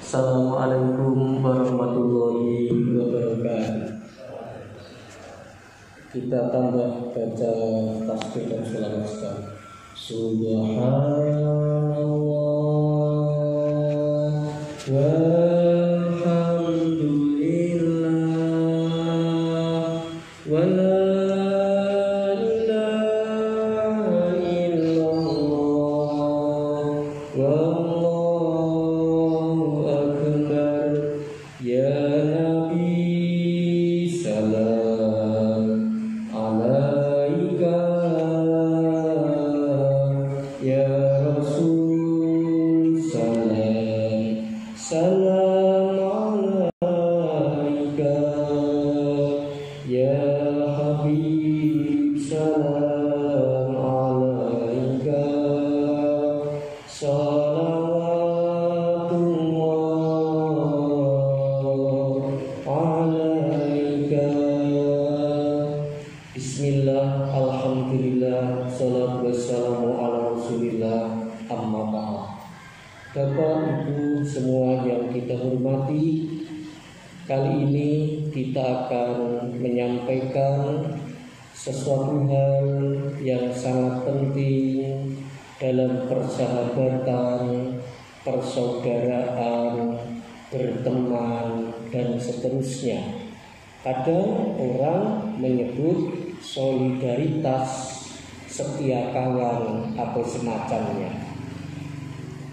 Assalamualaikum warahmatullahi wabarakatuh. Kita tambah baca tasbih dan sholawat sekarang. Subhanallah walhamdulillah wa la ilaha illallah wallahu akbar. Ya Nabi salam alaika, ya Rasul salam salam alaika, ya Habib salam alaika, salawatullah alaika. Bismillah, alhamdulillah, salatu wassalamu ala rasulillah, amma ba'd. Bapak Ibu semua yang kita hormati, kali ini kita akan menyampaikan sesuatu hal yang sangat penting dalam persahabatan, persaudaraan, berteman, dan seterusnya. Kadang orang menyebut solidaritas, setia kawan, atau semacamnya.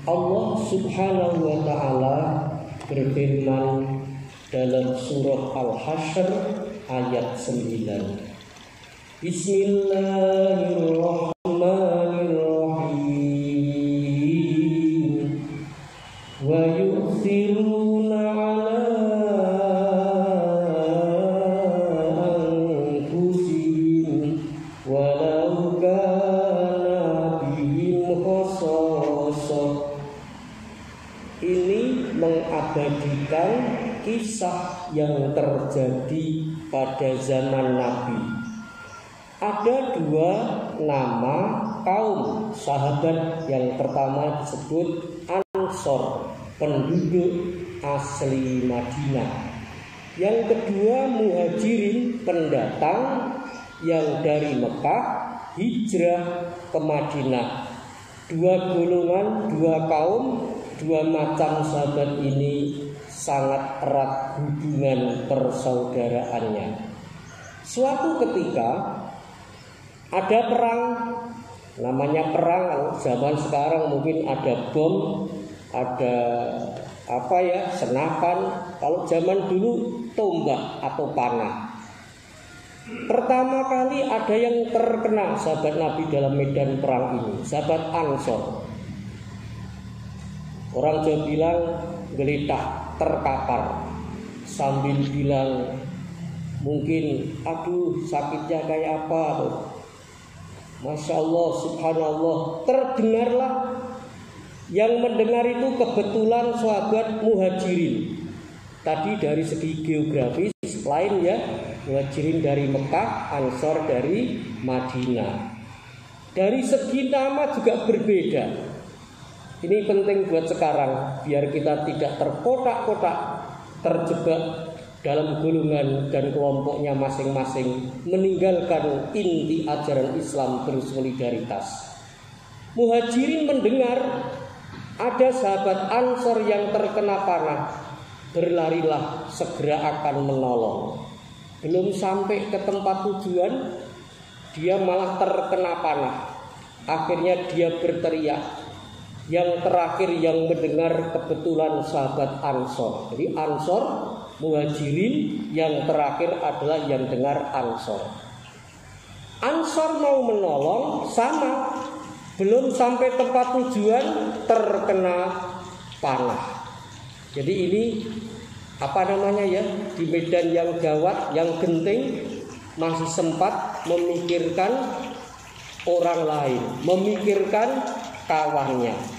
Allah Subhanahu wa Ta'ala berfirman dalam surah Al-Hasyr ayat 9. Bismillahirrahmanirrahim. Wa yu'thiruna ala anfusihim walau kana bihim khassasah. Ini mengabadikan kisah yang terjadi pada zaman Nabi. Ada dua nama kaum sahabat. Yang pertama disebut Ansor, penduduk asli Madinah. Yang kedua Muhajirin, pendatang yang dari Mekah hijrah ke Madinah. Dua golongan, dua kaum, dua macam sahabat ini sangat erat hubungan persaudaraannya. Suatu ketika ada perang, namanya perang. Zaman sekarang mungkin ada bom, ada senapan. Kalau zaman dulu tombak atau panah. Pertama kali ada yang terkena sahabat Nabi dalam medan perang ini, sahabat Ansor. Orang Jawa bilang geletak, terkapar, sambil bilang mungkin aduh sakitnya kayak apa tuh. Masya Allah, subhanallah. Terdengarlah, yang mendengar itu kebetulan sahabat Muhajirin. Tadi dari segi geografis lain ya, Muhajirin dari Mekah, Ansor dari Madinah. Dari segi nama juga berbeda. Ini penting buat sekarang, biar kita tidak terkotak-kotak, terjebak dalam golongan dan kelompoknya masing-masing, meninggalkan inti ajaran Islam bersolidaritas. Muhajirin mendengar ada sahabat Ansor yang terkena panah, berlarilah segera akan menolong. Belum sampai ke tempat tujuan, dia malah terkena panah. Akhirnya dia berteriak. Yang terakhir yang mendengar kebetulan sahabat Ansor. Jadi Ansor, Muhajirin, yang terakhir adalah yang dengar Ansor. Ansor mau menolong, sama, belum sampai tempat tujuan terkena panah. Jadi ini di medan yang gawat, yang genting, masih sempat memikirkan orang lain, memikirkan kawannya.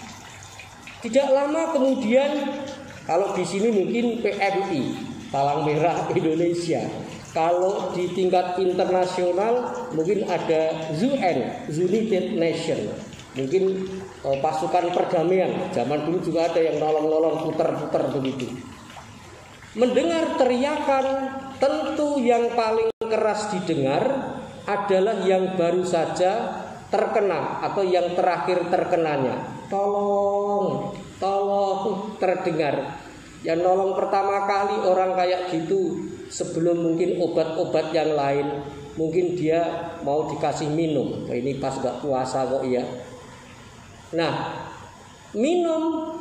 Tidak lama kemudian, kalau di sini mungkin PMI, Palang Merah Indonesia. Kalau di tingkat internasional mungkin ada UN, United Nations. mungkin pasukan perdamaian. Zaman dulu juga ada yang nolong-nolong puter-puter begitu. Mendengar teriakan, tentu yang paling keras didengar adalah yang baru saja terkena atau yang terakhir terkenanya. Tolong, tolong, terdengar. Yang nolong pertama kali orang kayak gitu sebelum mungkin obat-obat yang lain, mungkin dia mau dikasih minum. Ini pas gak puasa kok ya. Nah, minum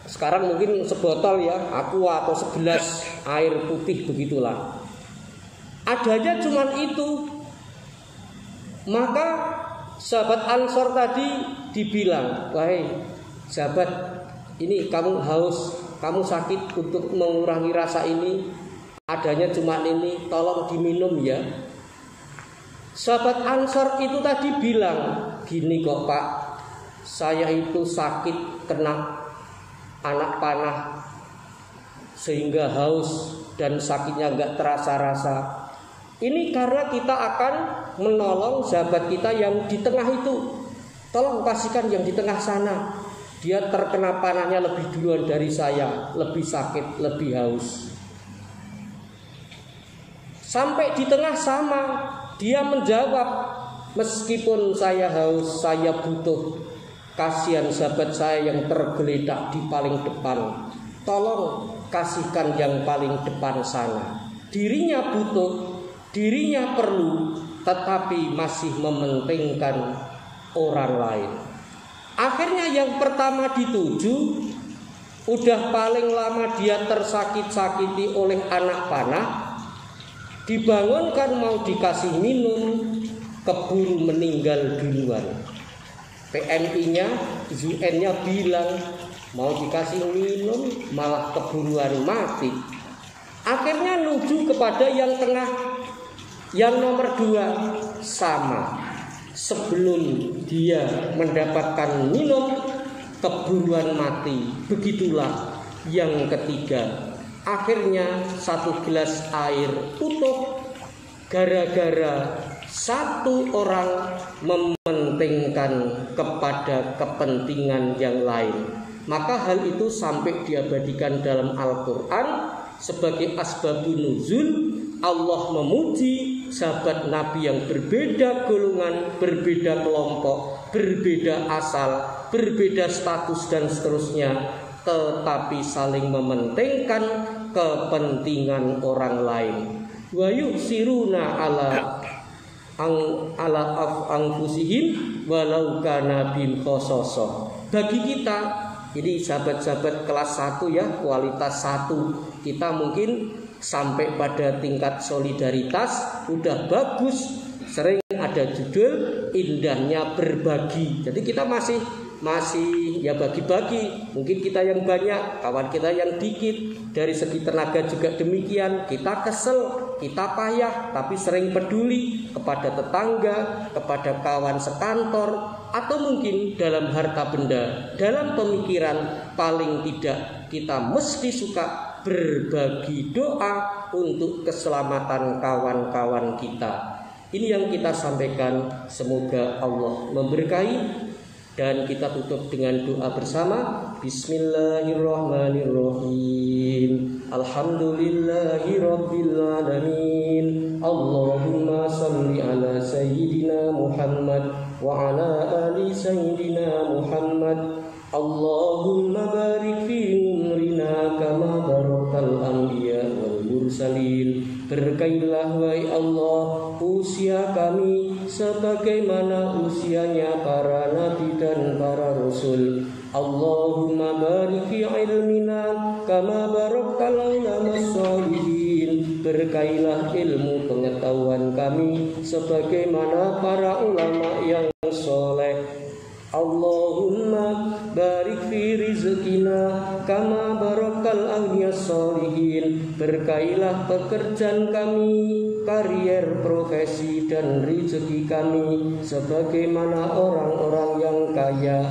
sekarang mungkin sebotol ya, aqua atau segelas air putih begitulah. Adanya cuman itu. Maka sahabat Ansor tadi dibilang, wahai sahabat, ini kamu haus, kamu sakit, untuk mengurangi rasa ini adanya cuma ini, tolong diminum ya. Sahabat Ansor itu tadi bilang, gini kok Pak, saya itu sakit kena anak panah sehingga haus dan sakitnya gak terasa-rasa. Ini karena kita akan menolong sahabat kita yang di tengah itu. Tolong kasihkan yang di tengah sana. Dia terkena panahnya lebih duluan dari saya, lebih sakit, lebih haus. Sampai di tengah sama, dia menjawab, meskipun saya haus, saya butuh. Kasihan sahabat saya yang tergeletak di paling depan. Tolong kasihkan yang paling depan sana. Dirinya butuh, dirinya perlu, tetapi masih mementingkan orang lain. Akhirnya yang pertama dituju, udah paling lama dia tersakit-sakiti oleh anak panah, dibangunkan mau dikasih minum, keburu meninggal duluan. PMI-nya, UN-nya bilang mau dikasih minum malah keburuan mati. Akhirnya nuju kepada yang tengah, yang nomor 2 sama. Sebelum dia mendapatkan minum, keburuan mati. Begitulah yang ketiga. Akhirnya 1 gelas air tutup gara-gara satu orang mementingkan kepada kepentingan yang lain. Maka hal itu sampai diabadikan dalam Al-Quran sebagai asbabun nuzul. Allah memuji sahabat Nabi yang berbeda golongan, berbeda kelompok, berbeda asal, berbeda status dan seterusnya, tetapi saling mementingkan kepentingan orang lain. Wa yusiruna ala anfusihim walau kana bihim khasasah. Bagi kita ini sahabat-sahabat kelas 1 ya, kualitas 1, kita mungkin sampai pada tingkat solidaritas udah bagus. Sering ada judul indahnya berbagi. Jadi kita masih ya bagi-bagi. Mungkin kita yang banyak, kawan kita yang dikit. Dari segi tenaga juga demikian. Kita kesel, kita payah, tapi sering peduli kepada tetangga, kepada kawan sekantor, atau mungkin dalam harta benda, dalam pemikiran. Paling tidak kita mesti suka berbagi doa untuk keselamatan kawan-kawan kita. Ini yang kita sampaikan. Semoga Allah memberkahi. Dan kita tutup dengan doa bersama. Bismillahirrahmanirrahim. Alhamdulillahirrabbilalamin. Allahumma salli ala sayyidina Muhammad wa ala ali sayyidina Muhammad. Allahumma barik fi umrina kama barakal anbiya wal mursalin. Berkailah wahai Allah usia kami sebagaimana usianya para nabi dan para rasul. Allahumma barik fi ilmina kama barakal ulamas sholihin. Berkailah ilmu pengetahuan kami sebagaimana para ulama yang soleh. Allahumma barik fi rizqina kama barakal ahliyas sholihin. Berkailah pekerjaan kami, karier, profesi dan rezeki kami sebagaimana orang-orang yang kaya.